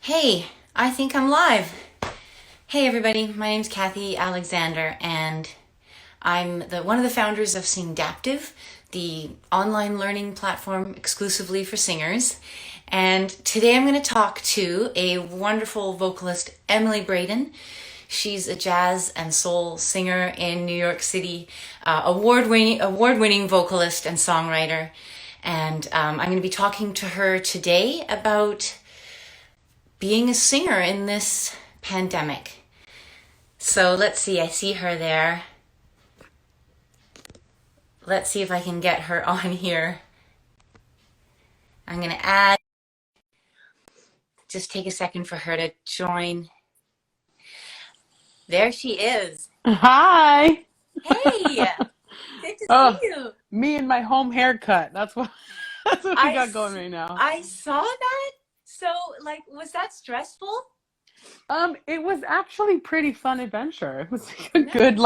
Hey, I think I'm live. Hey everybody, my name's Kathy Alexander and I'm one of the founders of Singdaptive, the online learning platform exclusively for singers. And today I'm going to talk to a wonderful vocalist, Emily Braden. She's a jazz and soul singer in New York City, award-winning vocalist and songwriter. And I'm going to be talking to her today about being a singer in this pandemic. So let's see, I see her there. Let's see if I can get her on here. I'm going to just take a second for her to join. There she is. Hi. Hey, good to see Oh, you. me and my home haircut. That's what we got going right now. I saw that. So, was that stressful? It was actually pretty fun adventure. It was No. good,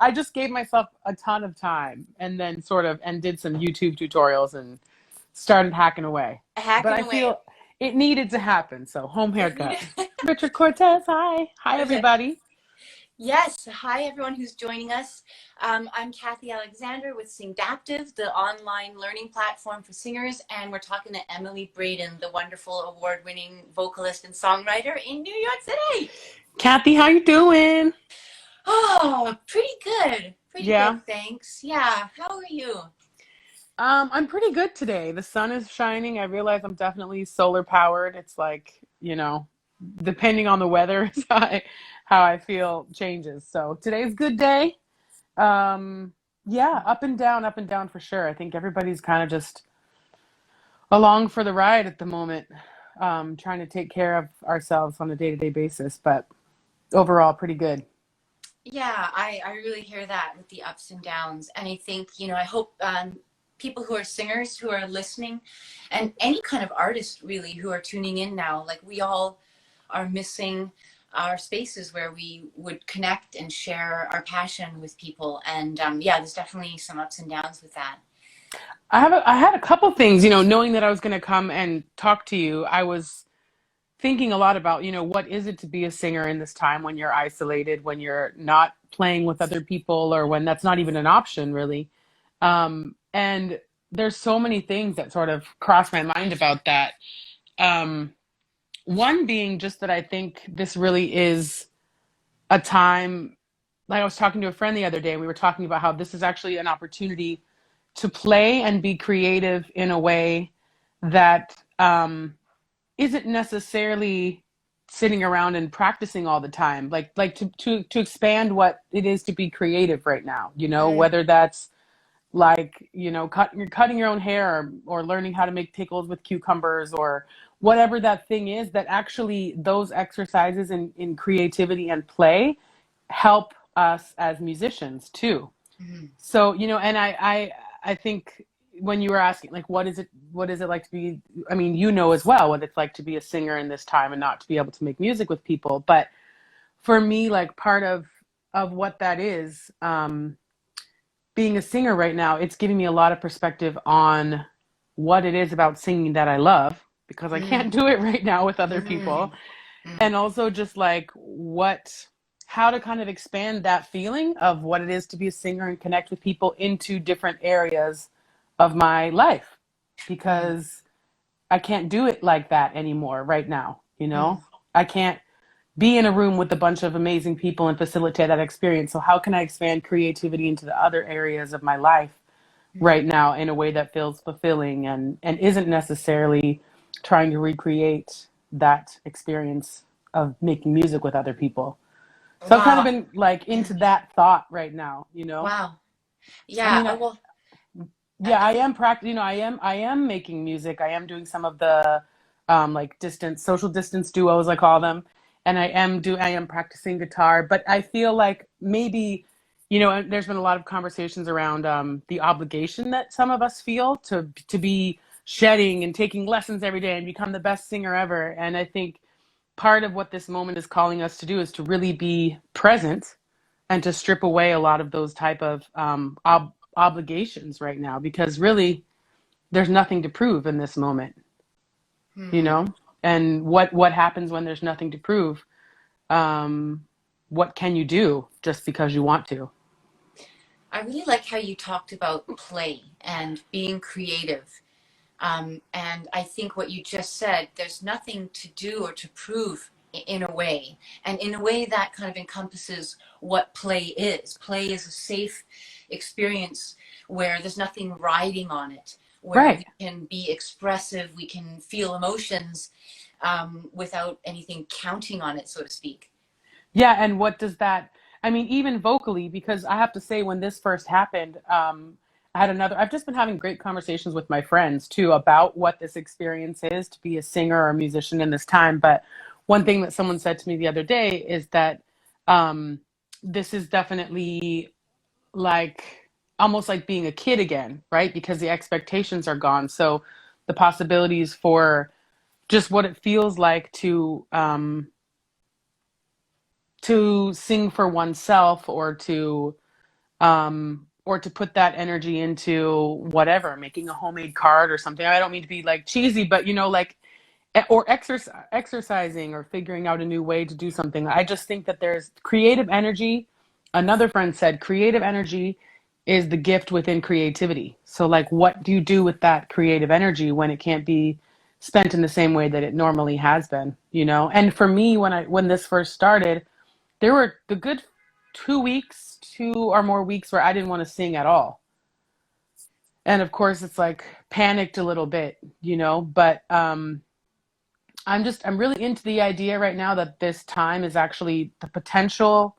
I just gave myself a ton of time and then and did some YouTube tutorials and started hacking away. But Hacking I away. feel it needed to happen, so home It haircut. needed- Richard Cortez, hi. Hi everybody. Yes, hi everyone who's joining us. I'm Kathy Alexander with Singdaptive, the online learning platform for singers, and we're talking to Emily Braden, the wonderful award-winning vocalist and songwriter in New York City. Kathy, how you doing? Oh, pretty good. Pretty Yeah. good, thanks. Yeah, how are you? I'm pretty good today. The sun is shining. I realize I'm definitely solar powered. It's depending on the weather, is how I feel changes. So today's a good day. Yeah, up and down for sure. I think everybody's kind of just along for the ride at the moment, trying to take care of ourselves on a day-to-day basis, but overall pretty good. Yeah, I really hear that with the ups and downs. And I think, I hope people who are singers who are listening and any kind of artist really who are tuning in now, like we all are missing our spaces where we would connect and share our passion with people. And yeah, there's definitely some ups and downs with that. I had a couple things, knowing that I was going to come and talk to you. I was thinking a lot about, what is it to be a singer in this time when you're isolated, when you're not playing with other people, or when that's not even an option, really. And there's so many things that sort of cross my mind about that. Um, One being just that I think this really is a time, like I was talking to a friend the other day, and we were talking about how this is actually an opportunity to play and be creative in a way that isn't necessarily sitting around and practicing all the time. To expand what it is to be creative right now, Mm, whether that's cutting your own hair, or learning how to make pickles with cucumbers, or whatever that thing is, that actually those exercises in creativity and play help us as musicians too. mm, So, and I think when you were asking, like, what is it like to be, I mean, as well what it's like to be a singer in this time and not to be able to make music with people. But for me, like, part of what that is, being a singer right now, it's giving me a lot of perspective on what it is about singing that I love, because I mm, can't do it right now with other people. mm, mm. And also just like how to kind of expand that feeling of what it is to be a singer and connect with people into different areas of my life, Mm, because I can't do it like that anymore right now. mm. I can't be in a room with a bunch of amazing people and facilitate that experience. So how can I expand creativity into the other areas of my life Mm. right now in a way that feels fulfilling and isn't necessarily trying to recreate that experience of making music with other people. So I've kind of Wow. been like into that thought right now. Wow. I Yeah. mean, Well, yeah, I I think, am I am making music. I am doing some of the like distance social distance duos, I call them, and I am practicing guitar. But I feel like maybe, and there's been a lot of conversations around the obligation that some of us feel to be shedding and taking lessons every day and become the best singer ever. And I think part of what this moment is calling us to do is to really be present and to strip away a lot of those type of obligations right now, because really there's nothing to prove in this moment, you hmm. know? and what happens when there's nothing to prove. um, what can you do just because you want to? I really like how you talked about play and being creative. And I think what you just said, there's nothing to do or to prove in a way. And in a way that kind of encompasses what play is. Play is a safe experience where there's nothing riding on it, where Right. we can be expressive, we can feel emotions without anything counting on it, so to speak. Yeah, and what does that, I mean, even vocally, because I have to say, when this first happened, I've just been having great conversations with my friends too about what this experience is to be a singer or a musician in this time. But one thing that someone said to me the other day is that um, this is definitely like almost like being a kid again, right? Because the expectations are gone. So the possibilities for just what it feels like to sing for oneself, or to put that energy into whatever, making a homemade card or something. I don't mean to be like cheesy, but like, or exercising, or figuring out a new way to do something. I just think that there's creative energy. Another friend said creative energy is the gift within creativity. So like, what do you do with that creative energy when it can't be spent in the same way that it normally has been? And for me, when this first started, there were the good 2 weeks, 2 or more weeks, where I didn't want to sing at all. And of course, it's like panicked a little bit. But I'm really into the idea right now that this time is actually the potential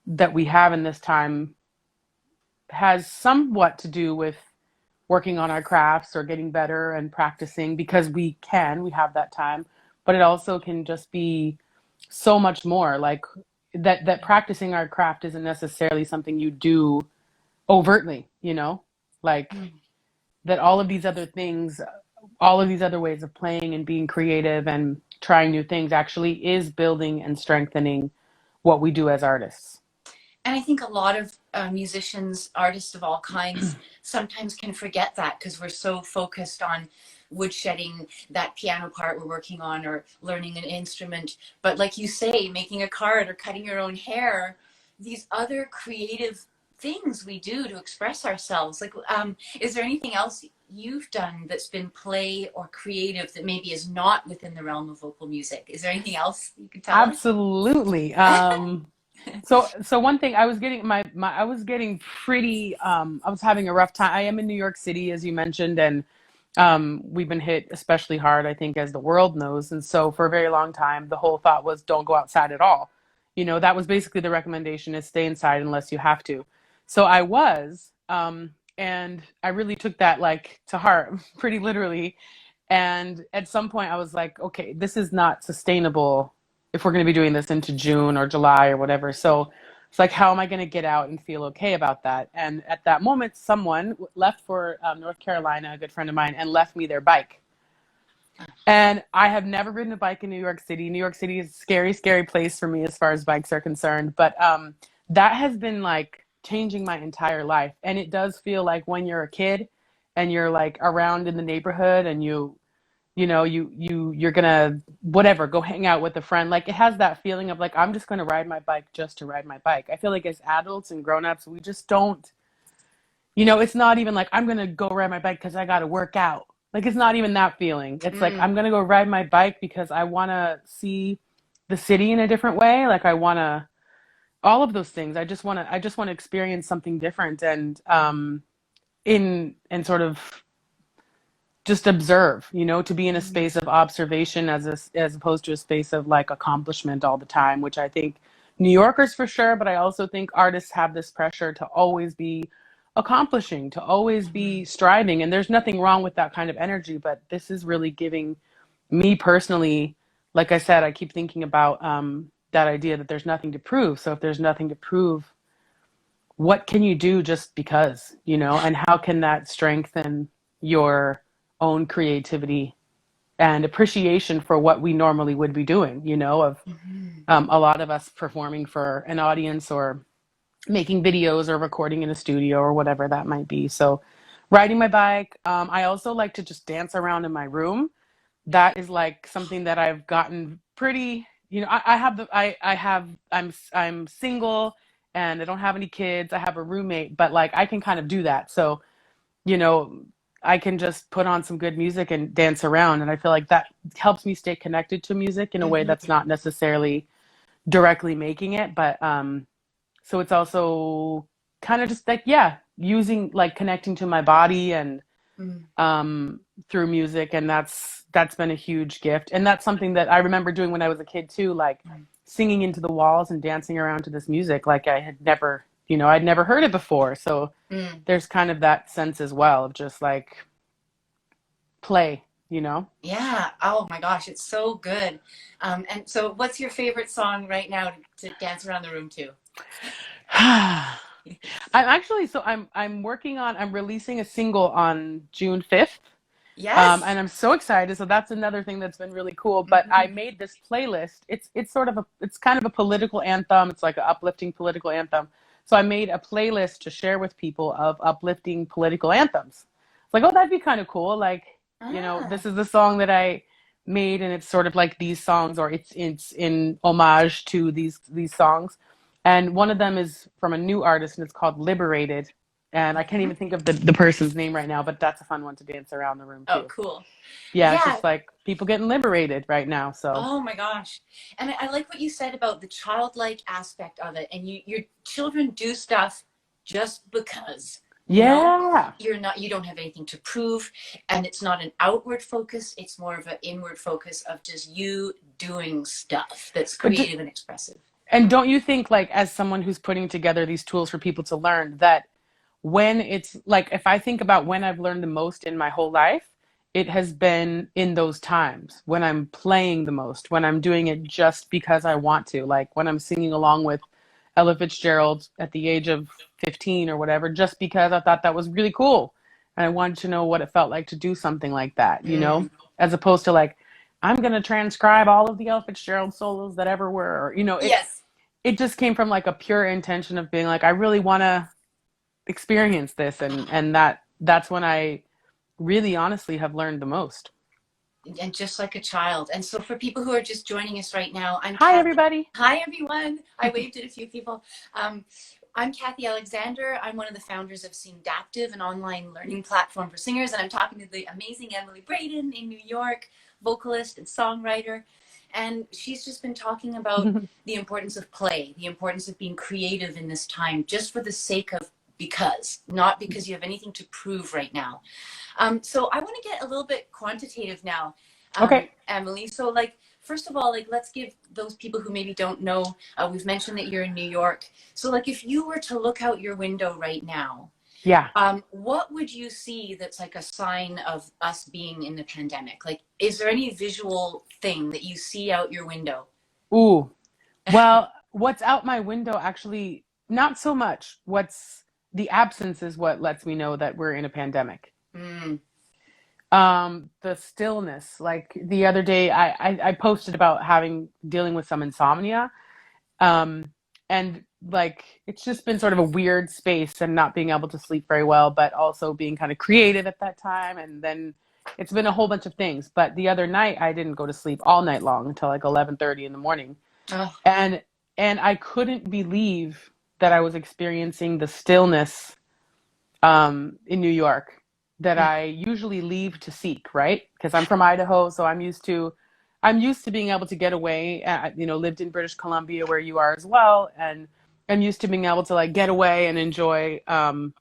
that we have in this time has somewhat to do with working on our crafts or getting better and practicing, because we have that time. But it also can just be so much more, like that practicing our craft isn't necessarily something you do overtly. Like Mm. that all of these other things, all of these other ways of playing and being creative and trying new things actually is building and strengthening what we do as artists. And I think a lot of musicians, artists of all kinds, sometimes can forget that because we're so focused on woodshedding, that piano part we're working on, or learning an instrument. But like you say, making a card or cutting your own hair, these other creative things we do to express ourselves. Like, is there anything else you've done that's been play or creative that maybe is not within the realm of vocal music? Is there anything else you can tell us? Absolutely. So one thing, I was getting I was getting pretty, I was having a rough time. I am in New York City, as you mentioned, and we've been hit especially hard, I think, as the world knows. And so for a very long time, the whole thought was don't go outside at all. That was basically the recommendation, is stay inside unless you have to. So I was, and I really took that like to heart, pretty literally. And at some point I was like, okay, this is not sustainable if we're going to be doing this into June or July or whatever. So it's like, how am I going to get out and feel okay about that? And at that moment, someone left for North Carolina, a good friend of mine, and left me their bike. And I have never ridden a bike in New York City. New York City is a scary, scary place for me as far as bikes are concerned. But that has been like changing my entire life. And it does feel like when you're a kid and you're like around in the neighborhood, and you're gonna whatever, go hang out with a friend. Like, it has that feeling of like, I'm just gonna ride my bike just to ride my bike. I feel like as adults and grown-ups, we just don't, it's not even like I'm gonna go ride my bike because I gotta work out. Like, it's not even that feeling. It's like, I'm Mm. gonna go ride my bike because I wanna see the city in a different way. Like, I wanna, all of those things. I just wanna experience something different, and in and sort of just observe, to be in a Mm. space of observation, as opposed to a space of like accomplishment all the time, which I think New Yorkers for sure, but I also think artists have this pressure to always be accomplishing, to always be Mhm. striving. And there's nothing wrong with that kind of energy, but this is really giving me personally, like I said, I keep thinking about that idea that there's nothing to prove. So if there's nothing to prove, what can you do just because, and how can that strengthen your own creativity and appreciation for what we normally would be doing, of Mhm. a lot of us performing for an audience, or making videos, or recording in a studio, or whatever that might be. So riding my bike. I also like to just dance around in my room. that is like something that I've gotten pretty, I have I'm single and I don't have any kids. I have a roommate, but like I can kind of do that. So, you know, I can just put on some good music and dance around. And I feel like that helps me stay connected to music in a way that's Hmm. not necessarily directly making it, but so it's also kind of just like, yeah, using like connecting to my body and Mm. um, through music, and that's been a huge gift. And that's something that I remember doing when I was a kid too, like singing into the walls and dancing around to this music, like I had never, I'd never heard it before. So Mm. there's kind of that sense as well of just like play, you know. Yeah. Oh my gosh, it's so good. And so, what's your favorite song right now to dance around the room to? I'm releasing a single on June 5th. Yes. And I'm so excited. So that's another thing that's been really cool. But I Hmm. made this playlist. It's kind of a political anthem. It's like an uplifting political anthem. So I made a playlist to share with people of uplifting political anthems. It's like, oh, that'd be kind of cool. Like, this Ah. is the song that I made, and it's sort of like these songs, or it's in homage to these songs. And one of them is from a new artist, and it's called Liberated. And I can't Mhm. even think of the person's name right now, but that's a fun one to dance around the room Oh, too. cool. Yeah, it's Yeah. just like people getting liberated right now. So Oh my gosh. And I like what you said about the childlike aspect of it. And your children do stuff just because, yeah. you don't have anything to prove. And it's not an outward focus. It's more of an inward focus of just you doing stuff that's But creative and expressive. and don't you think, like, as someone who's putting together these tools for people to learn, that when it's like, if I think about when I've learned the most in my whole life, it has been in those times when I'm playing the most, when I'm doing it just because I want to, like when I'm singing along with Ella Fitzgerald at the age of 15 or whatever, just because I thought that was really cool. And I wanted to know what it felt like to do something like that, Mm. as opposed to like, I'm going to transcribe all of the Ella Fitzgerald solos that ever were. Yes. It just came from like a pure intention of being like, I really want to experience this. And that's when I really honestly have learned the most. And just like a child. And so for people who are just joining us right now, I'm Hi, Kathy. everybody. Hi, everyone. I waved at a few people. Um, I'm Kathy Alexander. I'm one of the founders of Singdaptive, an online learning platform for singers. And I'm talking to the amazing Emily Braden in New York, vocalist and songwriter. And she's just been talking about the importance of play, the importance of being creative in this time, just for the sake of because, not because you have anything to prove right now. So I want to get a little bit quantitative now, Okay. Emily. So like, first of all, like, let's give those people who maybe don't know, we've mentioned that you're in New York. So like, if you were to look out your window right now, Yeah. what would you see that's like a sign of us being in the pandemic? Like, is there any visual thing that you see out your window? Ooh. Well, what's out my window actually, not so much. What's the absence is what lets me know that we're in a pandemic. Mm. The stillness. Like the other day, I posted about dealing with some insomnia. Um, and like it's just been sort of a weird space and not being able to sleep very well, but also being kind of creative at that time. And then it's been a whole bunch of things. But the other night, I didn't go to sleep all night long until like 11:30 in the morning. Oh. And I couldn't believe that I was experiencing the stillness in New York that Mm. I usually leave to seek, right? Because I'm from Idaho, so I'm used to being able to get away. Lived in British Columbia where you are as well, and I'm used to being able to like get away and enjoy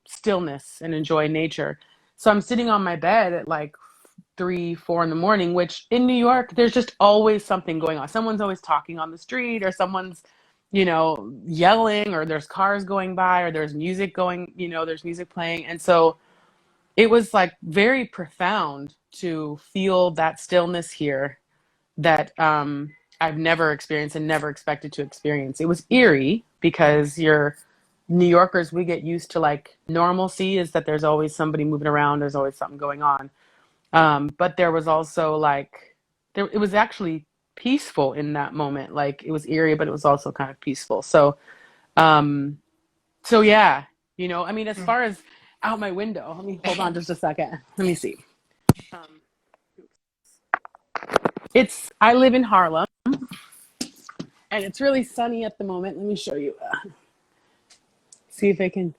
stillness and enjoy nature. So I'm sitting on my bed at like 3, 4 in the morning, which in New York, there's just always something going on. Someone's always talking on the street, or someone's, yelling, or there's cars going by, or there's music playing. And so it was like very profound to feel that stillness here that I've never experienced and never expected to experience. It was eerie because you're New Yorkers, we get used to like normalcy is that there's always somebody moving around, there's always something going on. But there was also like it was actually peaceful in that moment. Like it was eerie, but it was also kind of peaceful. Um, so yeah, I mean, as Mm. far as out my window, let me hold on just a second. Let me see. Um, I live in Harlem, and it's really sunny at the moment. Let me show you. See if I can.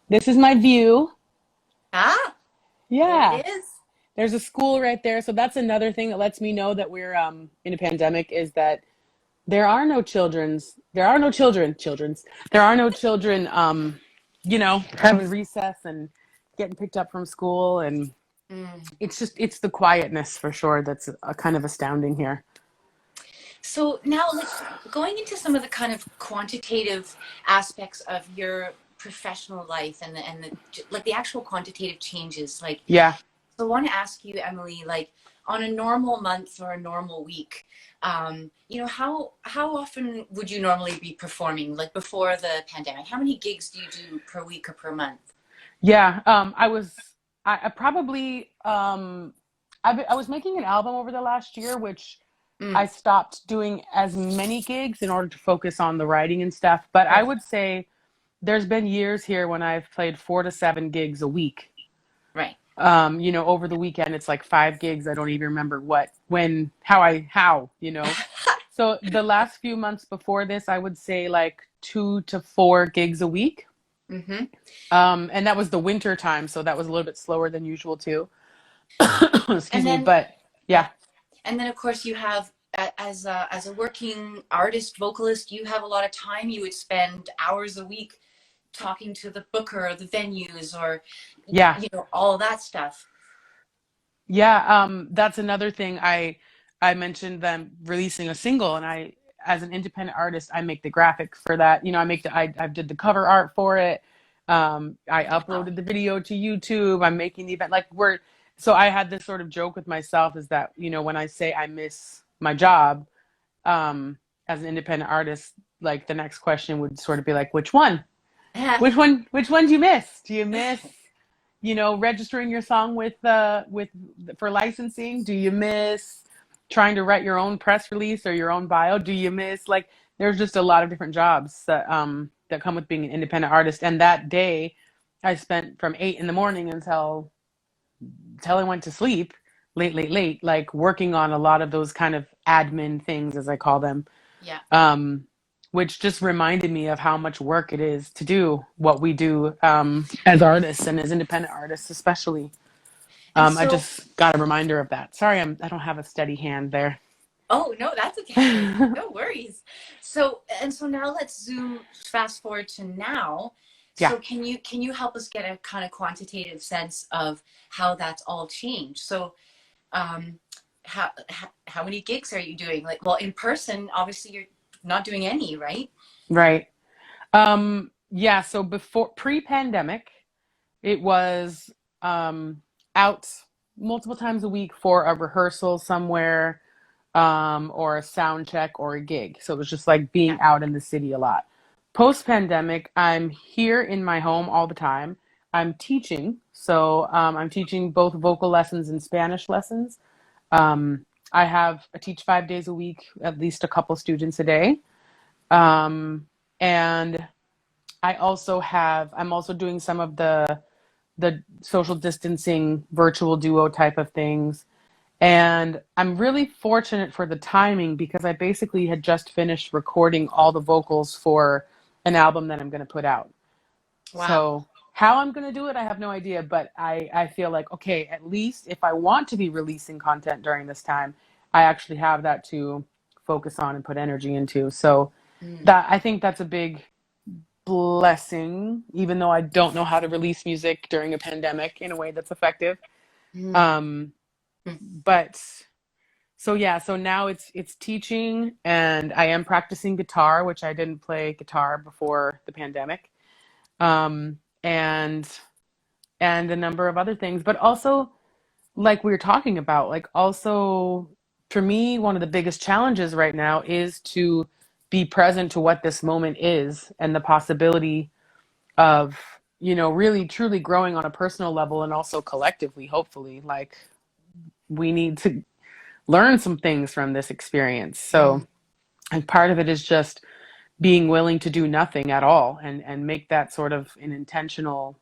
This is my view. Ah, there Yeah. it is. There's a school right there. So that's another thing that lets me know that we're in a pandemic, is that there are no children having recess and getting picked up from school, and Mm. it's the quietness for sure that's kind of astounding here. So now, like, going into some of the kind of quantitative aspects of your professional life and the actual quantitative changes, like, Yeah. so I want to ask you, Emily, like, on a normal month or a normal week, how often would you normally be performing, like before the pandemic? How many gigs do you do per week or per month? Yeah. I probably I was making an album over the last year, which I Mm, stopped doing as many gigs in order to focus on the writing and stuff. But I right, would say there's been years here when I've played 4 to 7 gigs a week. right. Over the weekend it's like 5 gigs. I don't even remember how. So the last few months before this, I would say like 2 to 4 gigs a week. Mm-hmm. And that was the winter time, so that was a little bit slower than usual too. Excuse And me, then, but yeah. yeah. And then, of course, you have, as a working artist, vocalist, you have a lot of time. You would spend hours a week talking to the booker, the venues, or, Yeah. all that stuff. Yeah, that's another thing. I mentioned them releasing a single, and as an independent artist, I make the graphics for that. I did the cover art for it. I Wow. uploaded the video to YouTube. I'm making the event. So I had this sort of joke with myself, is that, when I say I miss my job, as an independent artist, like the next question would sort of be like, which one? Which one do you miss? Do you miss registering your song with for licensing? Do you miss trying to write your own press release or your own bio? Do you miss, like, there's just a lot of different jobs that come with being an independent artist. And that day I spent from 8 in the morning until I went to sleep, late, like working on a lot of those kind of admin things, as I call them. Yeah. um, which just reminded me of how much work it is to do what we do, as artists and as independent artists, especially. And I so, just got a reminder of that. Sorry, I don't have a steady hand there. oh, no, that's okay. No worries. So now let's fast forward to now. Yeah, So can you help us get a kind of quantitative sense of how that's all changed? So, um, how many gigs are you doing? Like, well, in person, obviously you're not doing any, right? right. Yeah, so before pre-pandemic, it was out multiple times a week for a rehearsal somewhere, or a sound check or a gig. So it was just like Yeah. being out in the city a lot. Post pandemic, I'm here in my home all the time. I'm teaching. So I'm teaching both vocal lessons and Spanish lessons. Um, I teach 5 days a week, at least a couple students a day. And I'm also doing some of the social distancing virtual duo type of things. And I'm really fortunate for the timing, because I basically had just finished recording all the vocals for an album that I'm going to put out. Wow. So how I'm going to do it, I have no idea, but I feel like, okay, at least if I want to be releasing content during this time, I actually have that to focus on and put energy into. So Mm. that I think that's a big blessing, even though I don't know how to release music during a pandemic in a way that's effective. Mm. Um, Mm. but So yeah, so now it's teaching, and I am practicing guitar, which I didn't play guitar before the pandemic. And a number of other things, but also, like we were talking about, like, also for me, one of the biggest challenges right now is to be present to what this moment is, and the possibility of, really truly growing on a personal level, and also collectively, hopefully, like, we need to learn some things from this experience. So, Mm. and part of it is just being willing to do nothing at all, and make that sort of an intentional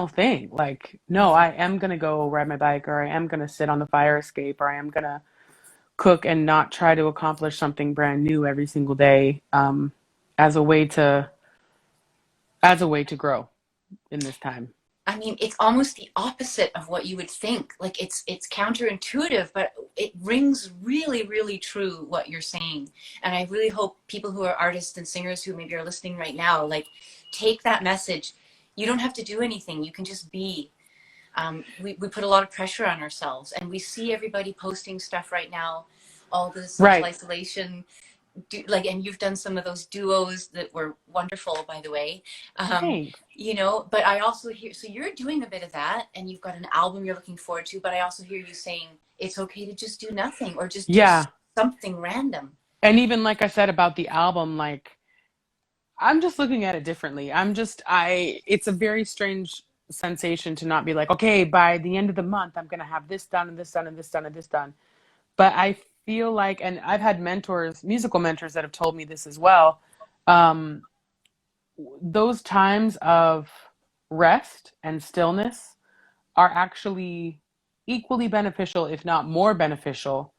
thing. Like, no, I am going to go ride my bike, or I am going to sit on the fire escape, or I am going to cook and not try to accomplish something brand new every single day, as a way to grow in this time. I mean, it's almost the opposite of what you would think. Like it's counterintuitive, but it rings really, really true what you're saying. And I really hope people who are artists and singers who maybe are listening right now, like, take that message. You don't have to do anything. You can just be. We put a lot of pressure on ourselves, and we see everybody posting stuff right now, all the social Right. isolation, like, and you've done some of those duos that were wonderful, by the way. Thanks. You know, but I also hear, so you're doing a bit of that, and you've got an album you're looking forward to, but I also hear you saying it's okay to just do nothing, or just do Yeah. something random. And even like I said about the album, like I'm just looking at it differently. It's a very strange sensation to not be like, okay, by the end of the month, I'm going to have this done and this done and this done and this done. But I feel like, and I've had mentors, musical mentors that have told me this as well. Um, those times of rest and stillness are actually equally beneficial, if not more beneficial,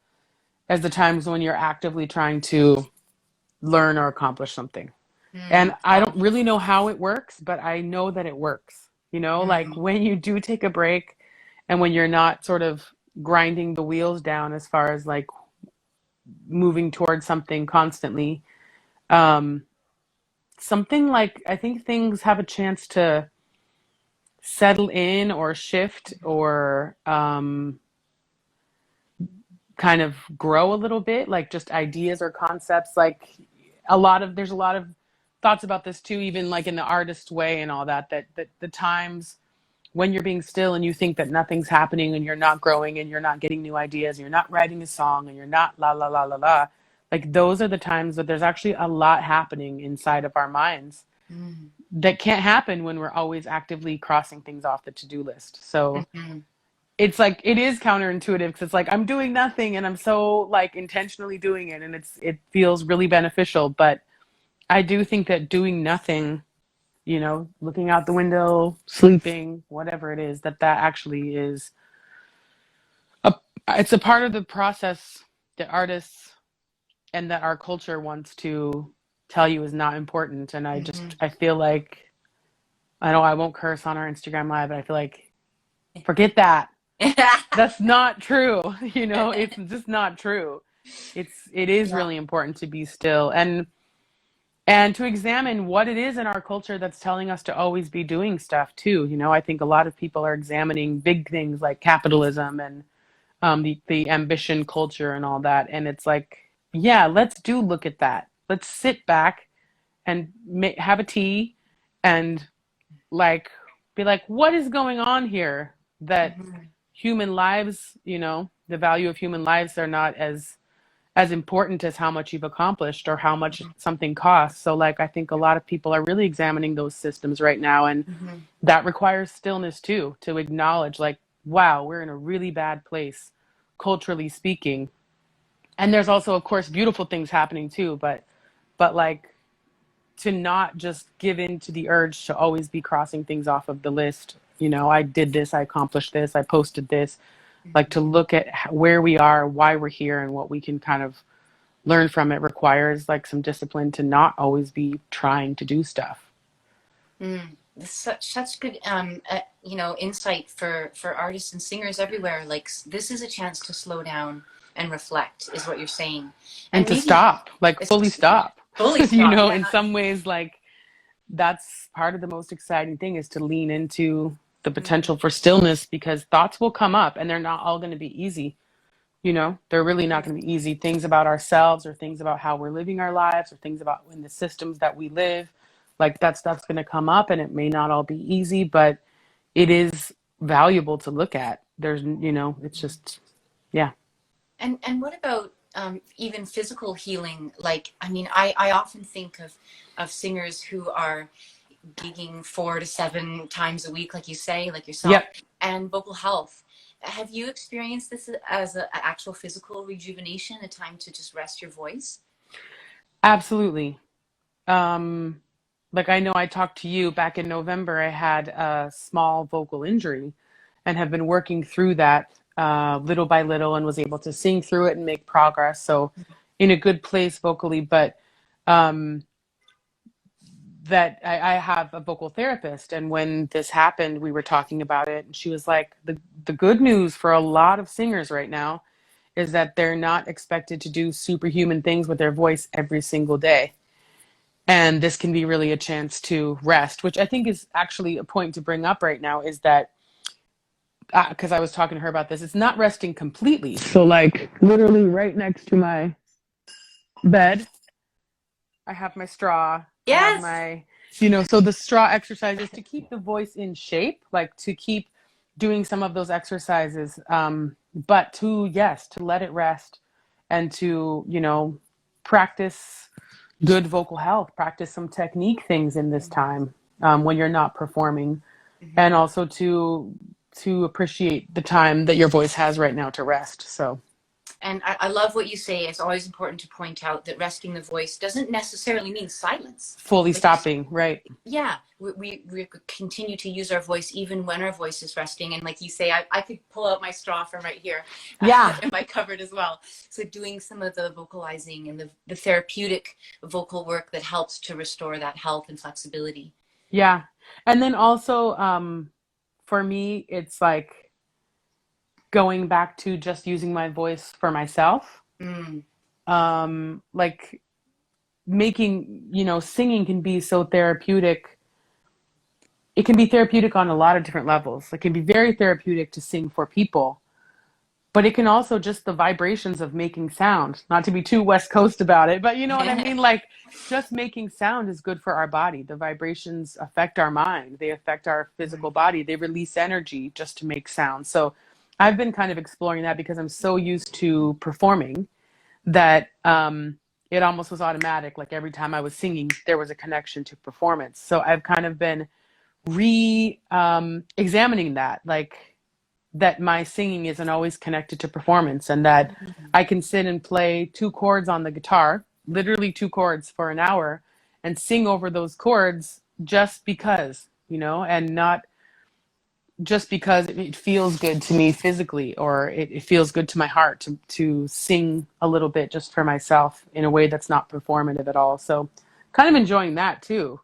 as the times when you're actively trying to learn or accomplish something. And I Wow. don't really know how it works, but I know that it works. You know, like Mm, when you do take a break and when you're not sort of grinding the wheels down as far as like moving towards something constantly, um, something like I think things have a chance to settle in or shift or kind of grow a little bit, like just ideas or concepts. Like there's a lot of thoughts about this too, even like in the artist way and all that, that the times when you're being still and you think that nothing's happening and you're not growing and you're not getting new ideas and you're not writing a song and you're not la la la la la, like those are the times that there's actually a lot happening inside of our minds mm, that can't happen when we're always actively crossing things off the to-do list. So mhm. it's like it is counterintuitive because it's like I'm doing nothing and I'm so like intentionally doing it and it feels really beneficial. But I do think that doing nothing, you know, looking out the window, sleeping, whatever it is, that actually is a it's a part of the process that artists and that our culture wants to tell you is not important. And Mhm. I feel like I know I won't curse on our Instagram live, but I feel like forget that. That's not true. You know, it's just not true. It is Yeah. really important to be still and to examine what it is in our culture that's telling us to always be doing stuff too. You know, I think a lot of people are examining big things like capitalism and the ambition culture and all that. And it's like, yeah, let's do look at that. Let's sit back and have a tea and like be like, what is going on here? That Mhm. human lives, you know, the value of human lives are not as important as how much you've accomplished or how much something costs. So like I think a lot of people are really examining those systems right now and Mhm. that requires stillness too, to acknowledge like, wow, we're in a really bad place culturally speaking. And there's also of course beautiful things happening too, but like to not just give in to the urge to always be crossing things off of the list. You know, I did this, I accomplished this, I posted this. Like to look at where we are, why we're here, and what we can kind of learn from it requires like some discipline to not always be trying to do stuff. Such good, you know, insight for artists and singers everywhere. Like, this is a chance to slow down and reflect, is what you're saying, And and to maybe stop, like it's fully stop. fully You stop. know, Yeah. in some ways, like that's part of the most exciting thing is to lean into the Mhm. potential for stillness because thoughts will come up and they're not all going to be easy. You know, they're really not going to be easy. Things about ourselves or things about how we're living our lives or things about in the systems that we live, like that stuff's going to come up and it may not all be easy, but it is valuable to look at. There's, you know, it's just, yeah. And what about even physical healing? Like, I mean, I often think of singers who are gigging 4 to 7 times a week, like you say, like yourself, Yep, and vocal health. Have you experienced this as an actual physical rejuvenation, a time to just rest your voice? absolutely. Um, like I know I talked to you back in November, I had a small vocal injury and have been working through that little by little and was able to sing through it and make progress. So in a good place vocally, but um, that I have a vocal therapist. And when this happened, we were talking about it. And she was like, the good news for a lot of singers right now is that they're not expected to do superhuman things with their voice every single day. And this can be really a chance to rest, which I think is actually a point to bring up right now is that because I was talking to her about this, it's not resting completely. So, like, literally right next to my bed, I have my straw. I have Yes. my, so the straw exercise is to keep the voice in shape, like to keep doing some of those exercises, but to let it rest and to, practice good vocal health, practice some technique things in this time when you're not performing, and also to appreciate the time that your voice has right now to rest. So. And I love what you say. It's always important to point out that resting the voice doesn't necessarily mean silence. Fully Like stopping, right? yeah, we continue to use our voice even when our voice is resting. And like you say, I could pull out my straw from right here Yeah. in my cupboard as well. So doing some of the vocalizing and the therapeutic vocal work that helps to restore that health and flexibility. Yeah. And then also, for me, it's like going back to just using my voice for myself. Mm. Like making, singing can be so therapeutic. It can be therapeutic on a lot of different levels. It can be very therapeutic to sing for people, but it can also just the vibrations of making sound, not to be too West Coast about it, but you know what I mean? Like just making sound is good for our body. The vibrations affect our mind. They affect our physical body. They release energy just to make sound. So I've been kind of exploring that because I'm so used to performing that it almost was automatic. Like every time I was singing, there was a connection to performance. So I've kind of been examining that, like that my singing isn't always connected to performance and that I can sit and play two chords on the guitar, literally two chords for an hour and sing over those chords just because, and not just because it feels good to me physically or it feels good to my heart to sing a little bit just for myself in a way that's not performative at all. So kind of enjoying that too,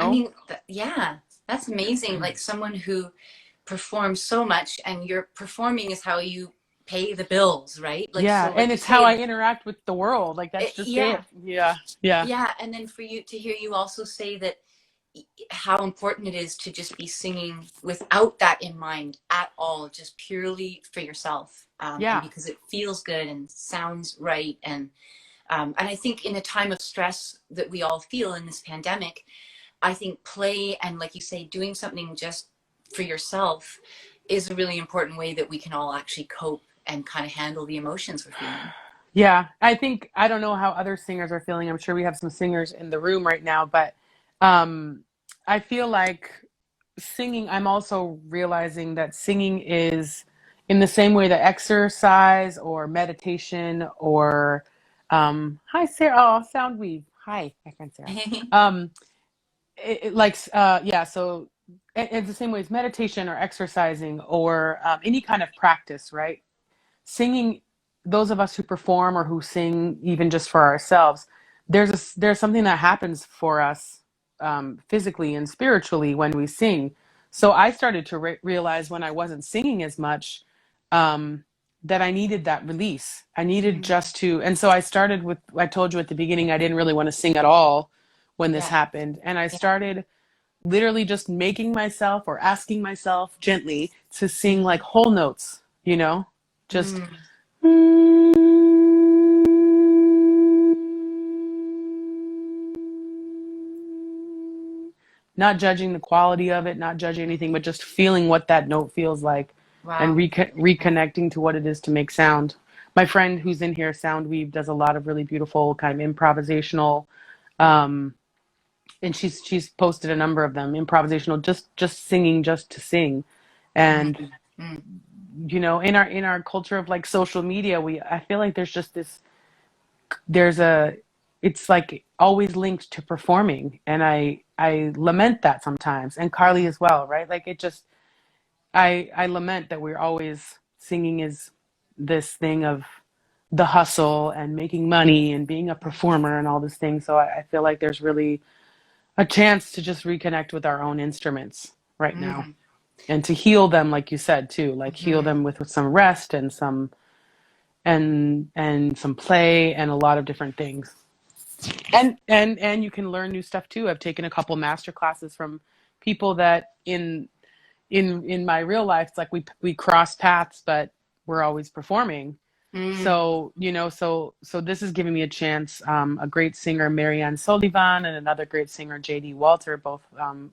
I mean, yeah, that's amazing. Like someone who performs so much and your performing is how you pay the bills, right? Like, Yeah, so like and you it's how say, I interact with the world. Like that's just yeah, it. Yeah. Yeah. yeah. And then for you to hear you also say that how important it is to just be singing without that in mind at all, just purely for yourself. And Yeah. because it feels good and sounds right. And I think in a time of stress that we all feel in this pandemic, I think play and like you say, doing something just for yourself is a really important way that we can all actually cope and kind of handle the emotions we're feeling. Yeah. I don't know how other singers are feeling. I'm sure we have some singers in the room right now, but um I feel like singing, I'm also realizing that singing is in the same way that exercise or meditation or hi Sarah, oh sound weave. Hi, my friend Sarah. Um yeah, so it's the same way as meditation or exercising or any kind of practice, right? Singing, those of us who perform or who sing even just for ourselves, there's something that happens for us physically and spiritually when we sing. So I started to realize when I wasn't singing as much um, that I needed that release. I needed just to, and so I started with, I told you at the beginning, I didn't really want to sing at all when this Yeah. happened. And I Yeah. started literally just making myself or asking myself gently to sing Mm. like whole notes, just Mm. not judging the quality of it, not judging anything, but just feeling what that note feels like and Wow. reconnecting to what it is to make sound. My friend who's in here, Soundweave, does a lot of really beautiful kind of improvisational, um, and she's posted a number of them, improvisational, just singing just to sing. And Mm. Mm. in our culture of like social media, I feel like there's just this there's a it's like always linked to performing, and I lament that sometimes, and Carly as well, right? Like it just I lament that we're always singing is this thing of the hustle and making money and being a performer and all these things. So I feel like there's really a chance to just reconnect with our own instruments right now, Mm-hmm. and to heal them, like you said too, like heal Mm-hmm. them with some rest and some and some play and a lot of different things. And you can learn new stuff too. I've taken a couple master classes from people that in my real life, it's like we cross paths, but we're always performing. Mm. So, so this is giving me a chance. A great singer, Marianne Sullivan, and another great singer, JD Walter, both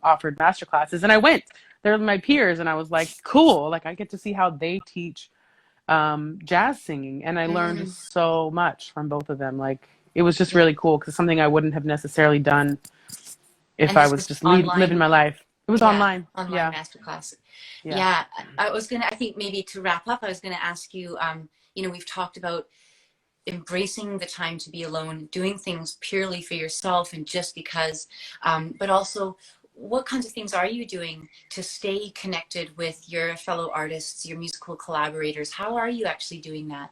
offered master classes. And I went. They're my peers, and I was like, cool. Like, I get to see how they teach jazz singing. And I learned Mm. so much from both of them. Like, it was just Yeah. really cool because something I wouldn't have necessarily done if And I this was was just living online. my life. It was Yeah, online. online Yeah. masterclass. Yeah. Yeah, I think maybe to wrap up, I was gonna ask you, we've talked about embracing the time to be alone, doing things purely for yourself and just because, but also what kinds of things are you doing to stay connected with your fellow artists, your musical collaborators? How are you actually doing that?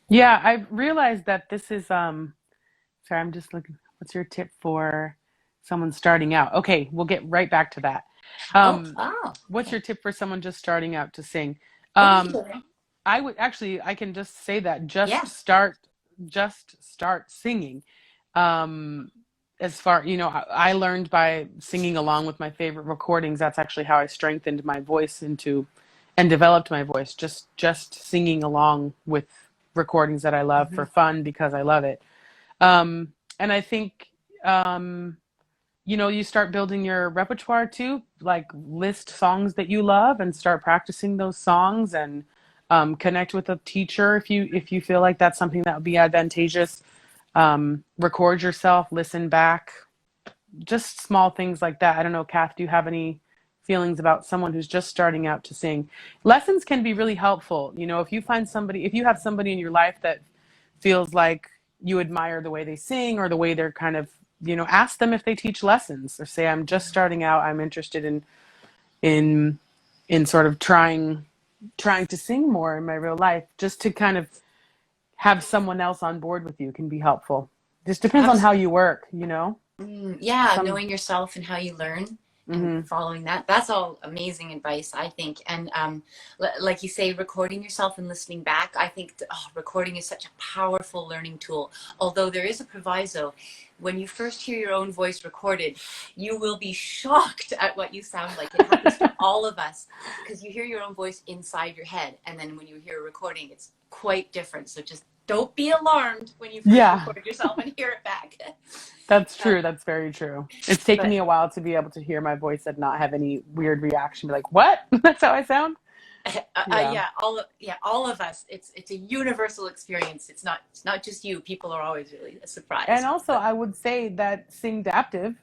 Yeah. I've realized that this is, sorry, I'm just looking. What's your tip for someone starting out? Okay, we'll get right back to that. What's Okay. your tip for someone just starting out to sing? Okay. Um, I would actually, I can just say that Yeah. just start singing. Um, as far, I learned by singing along with my favorite recordings. That's actually how I strengthened my voice and developed my voice. Just singing along with recordings that I love Hmm. for fun because I love it. And I think, you start building your repertoire too, like list songs that you love and start practicing those songs, and connect with a teacher if you feel like that's something that would be advantageous. Record yourself, listen back, just small things like that. I don't know, Kath, do you have any feelings about someone who's just starting out to sing? Lessons can be really helpful. If you have somebody in your life that feels like you admire the way they sing or the way they're kind of, ask them if they teach lessons, or say, I'm just starting out, I'm interested in in sort of trying to sing more in my real life. Just to kind of have someone else on board with you can be helpful. Just depends on how you work. Yeah, Some knowing yourself and how you learn and hmm following that. That's all amazing advice, I think. And like you say, recording yourself and listening back, I think recording is such a powerful learning tool. Although there is a proviso. When you first hear your own voice recorded, you will be shocked at what you sound like. It happens to all of us because you hear your own voice inside your head. And then when you hear a recording, it's quite different. So just don't be alarmed when you first yeah, record yourself and hear it back. that's Um, true. That's very true. It's taken but me a while to be able to hear my voice and not have any weird reaction. Be like, what? That's how I sound? Yeah. yeah, all of us. It's a universal experience. It's not just you. People are always really And surprised. also, But I would say that Singdaptive,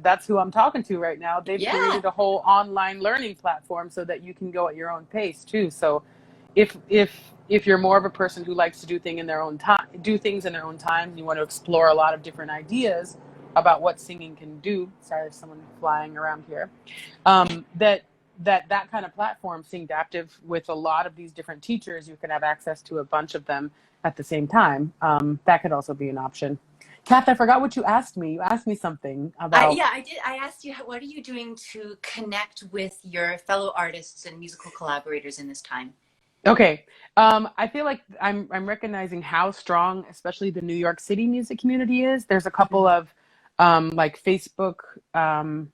that's who I'm talking to right now. They've yeah, created a whole online learning platform so that you can go at your own pace too. So, if you're more of a person who likes to do things in their own time, and you want to explore a lot of different ideas about what singing can do. Sorry, there's someone flying around here. That kind of platform, Singdaptive, with a lot of these different teachers, you can have access to a bunch of them at the same time. That could also be an option. Kath, I forgot what you asked me. You asked me something about. I did. I asked you, what are you doing to connect with your fellow artists and musical collaborators in this time? Okay, I feel like I'm recognizing how strong, especially the New York City music community is. There's a couple of like Facebook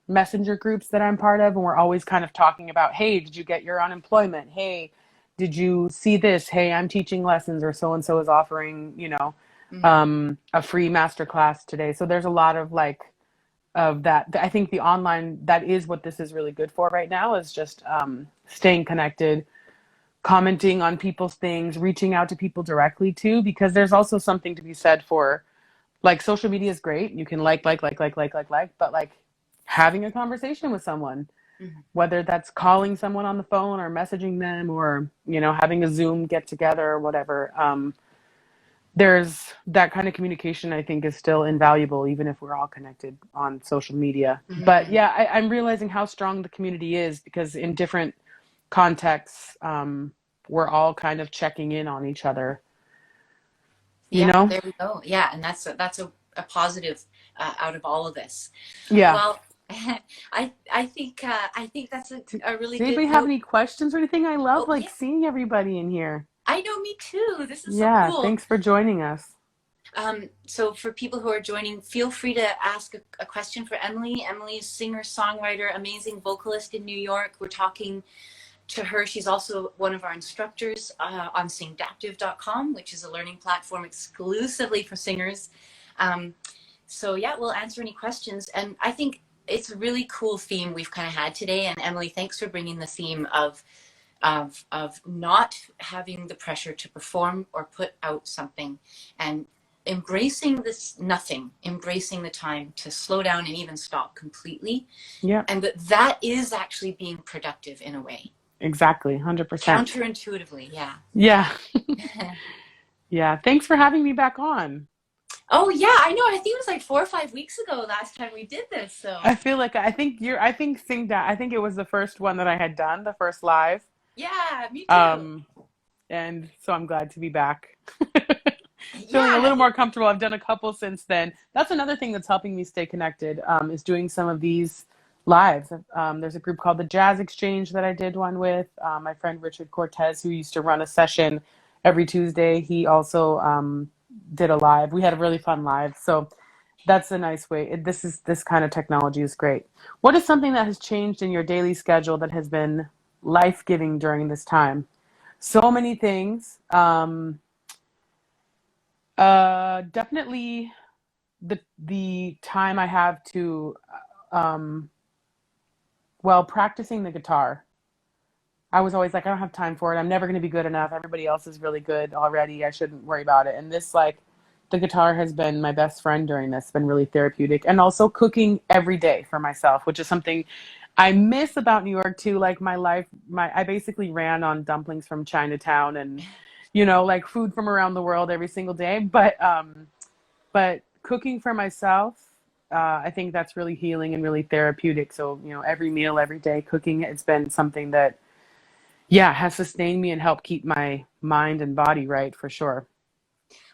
messenger groups that I'm part of, and we're always kind of talking about, hey, did you get your unemployment? Hey, did you see this? Hey, I'm teaching lessons, or so and so is offering, Mm-hmm. a free master class today. So there's a lot of like of that. I think the online, that is what this is really good for right now, is just staying connected, commenting on people's things, reaching out to people directly too, because there's also something to be said for, like, social media is great. You can but like having a conversation with someone, Mm-hmm. whether that's calling someone on the phone or messaging them, or, having a Zoom get together or whatever. There's that kind of communication, I think, is still invaluable, even if we're all connected on social media. But Mm-hmm. yeah, I'm realizing how strong the community is, because in different contexts, we're all kind of checking in on each other, you Yeah, know? there we go. Yeah, and that's a positive out of all of this. Yeah. Well, I think that's a really Does anybody good have note. any questions or anything? I love Oh like yeah, seeing everybody in here. I know, me too. This is so Yeah, cool. thanks for joining us. So for people who are joining, feel free to ask a question for Emily. Emily's singer, songwriter, amazing vocalist in New York. We're talking to her. She's also one of our instructors on Singdaptive.com, which is a learning platform exclusively for singers. So yeah, we'll answer any questions. And I think it's a really cool theme we've kind of had today. And Emily, thanks for bringing the theme of not having the pressure to perform or put out something, and embracing this nothing, embracing the time to slow down and even stop completely. Yeah, And that is actually being productive in a way. exactly. 100%. Counterintuitively, yeah. Yeah. Yeah. Thanks for having me back on. Oh yeah, I know. I think it was like 4 or 5 weeks ago last time we did this. So I feel like I think Sing That I think it was the first one that I had done, the first live. yeah, me too. Um, and so I'm glad to be back. Feeling a Yeah, little more comfortable. I've done a couple since then. That's another thing that's helping me stay connected, is doing some of these lives. There's a group called the Jazz Exchange that I did one with. My friend Richard Cortez, who used to run a session every Tuesday, he also did a live. We had a really fun live. So that's a nice way. This kind of technology is great. What is something that has changed in your daily schedule that has been life-giving during this time? So many things. Definitely the time I have to, um, well, practicing the guitar. I was always like, I don't have time for it. I'm never going to be good enough. Everybody else is really good already. I shouldn't worry about it. And this, like, the guitar has been my best friend during this. It's been really therapeutic. And also cooking every day for myself, which is something I miss about New York too. Like my life, I basically ran on dumplings from Chinatown and, like food from around the world every single day. But cooking for myself, I think that's really healing and really therapeutic. So, every meal, every day, cooking, it's been something that, yeah, has sustained me and helped keep my mind and body right for sure.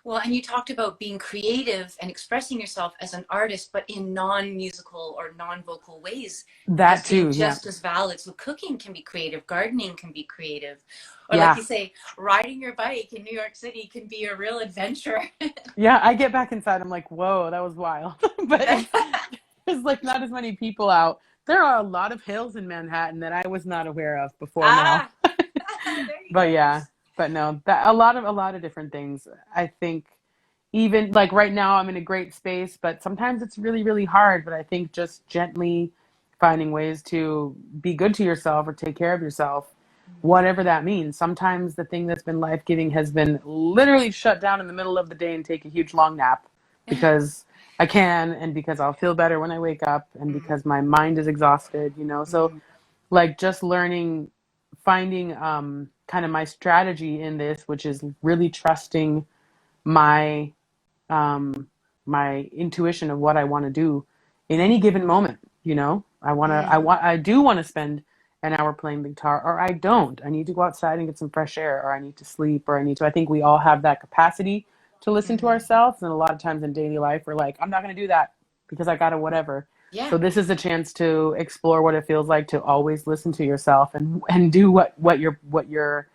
well, and you talked about being creative and expressing yourself as an artist, but in non-musical or non-vocal ways That as being too, yeah. just as valid. So cooking can be creative, gardening can be creative, or like Yeah. you say, riding your bike in New York City can be a real adventure. Yeah, I get back inside, I'm like, whoa, that was wild. But there's like not as many people out. There are a lot of hills in Manhattan that I was not aware of before now. Ah, there you But go. yeah, but no, that a lot of different things. I think even like right now I'm in a great space, but sometimes it's really, really hard. But I think just gently finding ways to be good to yourself or take care of yourself, whatever that means. Sometimes the thing that's been life-giving has been literally shut down in the middle of the day and take a huge long nap because I can and because I'll feel better when I wake up and because my mind is exhausted. So like just learning, finding kind of my strategy in this, which is really trusting my my intuition of what I want to do in any given moment. I do want to spend an hour playing the guitar, or I don't. I need to go outside and get some fresh air, or I need to sleep, or I think we all have that capacity to listen to ourselves. And a lot of times in daily life, we're like, I'm not going to do that because I got to whatever. Yeah. So this is a chance to explore what it feels like to always listen to yourself and do what your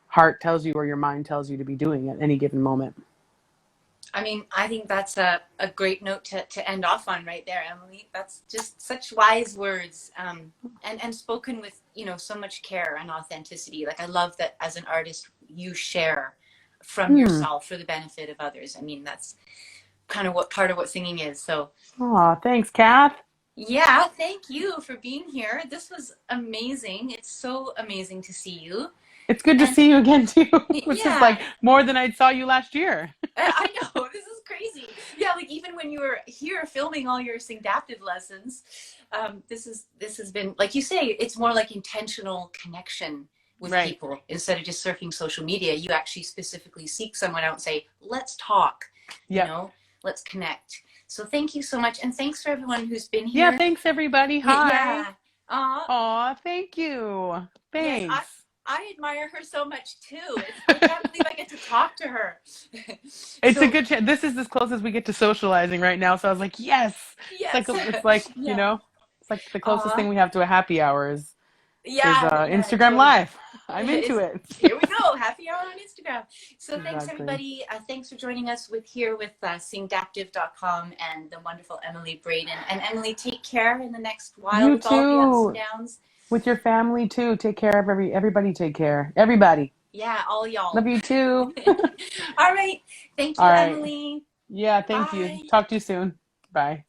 heart tells you or your mind tells you to be doing at any given moment. I mean, I think that's a great note to end off on right there, Emily. That's just such wise words, and spoken with, so much care and authenticity. Like, I love that as an artist, you share from Hmm. yourself for the benefit of others. I mean, that's kind of what part of what singing is. So, Aw, thanks, Kath. yeah, thank you for being here. This was amazing. It's so amazing to see you. It's good to And see you again too. Which is yeah, like more than I saw you last year. I know, this is crazy. Yeah, like even when you were here filming all your Singdaptive lessons, this has been, like you say, it's more like intentional connection with Right. people instead of just surfing social media. You actually specifically seek someone out and say, let's talk, you Yep. know, let's connect. So thank you so much, and thanks for everyone who's been Yeah, here. thanks everybody. Hi. Yeah. Uh, Aw, thank you. yes, Thanks. I admire her so much too. I can't believe I get to talk to her. It's a So good chance. This is as close as we get to socializing right now. So I was like, yes. yes, It's like, you yeah. know, it's like the closest thing we have to a happy hour is Yeah, Instagram totally. Live. I'm into It's, it. here we go, happy hour on Instagram. So thanks Exactly. everybody. Thanks for joining us with Singdaptive.com and the wonderful Emily Braden. And Emily, take care in the next while You with all the ups and too. downs. With your family too. Take care of everybody. Take care. Everybody. Yeah, all Love y'all. you too. All right. Thank All you, right. Emily. Yeah, thank you. Bye. Talk to you soon. Bye.